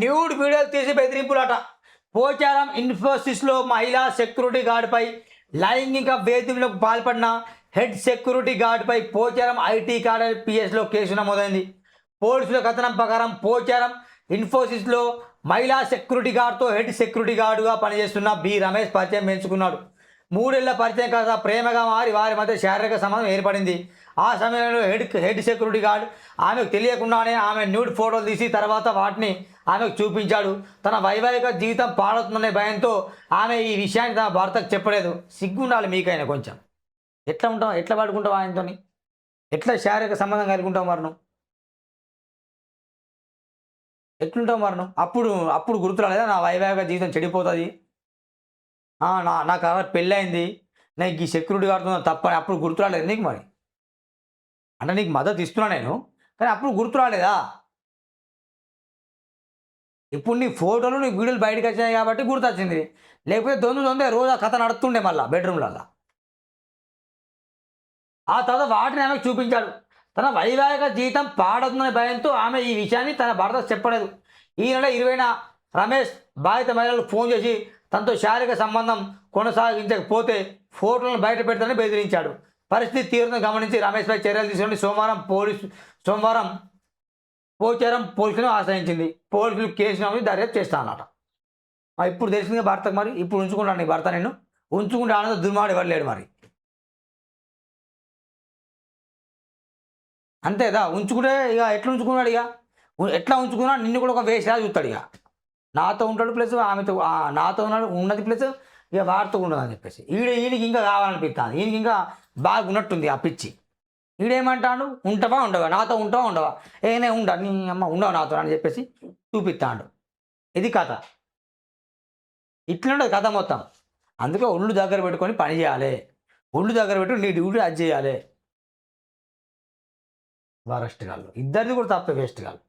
Nude వీడియోలు తీసి బెదిరింపులట. పోచారం ఇన్ఫోసిస్లో మహిళా సెక్యూరిటీ గార్డుపై లైంగిక వేధింపులకు పాల్పడిన హెడ్ సెక్యూరిటీ గార్డుపై పోచారం ఐటీ కాలేజ్ పిఎస్లో కేసు నమోదైంది. పోలీసుల కథనం ప్రకారం పోచారం ఇన్ఫోసిస్లో మహిళా సెక్యూరిటీ గార్డుతో హెడ్ సెక్యూరిటీ గార్డుగా పనిచేస్తున్న బి రమేష్ పరిచయం పెంచుకున్నాడు. 3 ఏళ్ల పరిచయం కాస్త ప్రేమగా మారి వారి మధ్య శారీరక సంబంధం ఏర్పడింది. ఆ సమయంలో హెడ్ సెక్యూరిటీ గార్డ్ ఆమెకు తెలియకుండానే ఆమె న్యూడ్ ఫోటోలు తీసి తర్వాత వాటిని ఆమెకు చూపించాడు. తన వైవాహిక జీవితం పాడవుతుందనే భయంతో ఆమె ఈ విషయాన్ని తన భర్తకు చెప్పలేదు. సిగ్గుండాలి మీకైనా కొంచెం. ఎట్లా ఉంటావు, ఎట్లా పడుకుంటావు ఆయనతో, ఎట్లా శారీరక సంబంధం కలిగి ఉంటావు మరి నువ్వు, ఎట్లుంటావు మరి నువ్వు? అప్పుడు గుర్తురాలేదా నా వైవాహిక జీవితం చెడిపోతుంది, నాకు పెళ్ళయింది, నాకు ఈ సెక్యూరిటీ గార్డుతో తప్పని అప్పుడు గుర్తురాలేదు నీకు? మరి అంటే నీకు మద్దతు ఇస్తున్నా నేను, కానీ అప్పుడు గుర్తురాలేదా? ఇప్పుడు నీ ఫోటోలు నీ వీడియోలు బయటకు వచ్చినాయి కాబట్టి గుర్తొచ్చింది. లేకపోతే దొందే రోజు ఆ కథ నడుస్తుండే మళ్ళీ బెడ్రూమ్లలో. ఆ తర్వాత వాటిని ఆమెకు చూపించాడు. తన వైవాహిక జీవితం పాడవుతుందనే భయంతో ఆమె ఈ విషయాన్ని తన భర్త చెప్పలేదు. ఈ నెల 20న రమేష్ బాధిత మహిళలకు ఫోన్ చేసి తనతో శారీరక సంబంధం కొనసాగించకపోతే ఫోటోలను బయట పెడతానని బెదిరించాడు. పరిస్థితి తీవ్రతను గమనించి రమేష్పై చర్యలు తీసుకుని సోమవారం పోచారం పోలీసులను ఆశ్రయించింది. పోలీసులు కేసు నమోదు దర్యాప్తు చేస్తానన్నట. ఇప్పుడు తెలిసిందిగా భర్తకు. మరి ఇప్పుడు ఉంచుకుంటాను నీ భర్త, నిన్ను ఉంచుకుంటే ఆనంద దుర్మాడు ఇవ్వలేడు. మరి అంతేదా? ఉంచుకుంటే ఇక ఎట్లా ఉంచుకున్నాడు, ఇక ఎట్లా ఉంచుకున్నా నిన్ను కూడా ఒక వేసిలా చూస్తాడు. ఇక నాతో ఉంటాడు ప్లస్ ఆమెతో, నాతో ఉన్నాడు ఉన్నది ప్లస్ ఇక వాడితో ఉండదు అని చెప్పేసి ఈయనకి ఇంకా కావాలనిపిస్తాను. ఈయనకి ఇంకా బాగా ఉన్నట్టుంది ఆ పిచ్చి. ఈడేమంటాడు, ఉంటావా ఉండవా, నాతో ఉంటావా ఉండవా, ఏనే ఉండా నీ అమ్మ ఉండవు నాతో అని చెప్పేసి చూపిస్తాడు. ఇది కథ, ఇట్లుండదు కథ మొత్తం. అందుకే ఒళ్ళు దగ్గర పెట్టుకొని పని చేయాలి, ఒళ్ళు దగ్గర పెట్టుకుని నీ డ్యూటీ అది చేయాలి. వరస్ట్ గాళ్ళు ఇద్దరిది కూడా తప్పే, వేస్ట్ గాళ్ళు.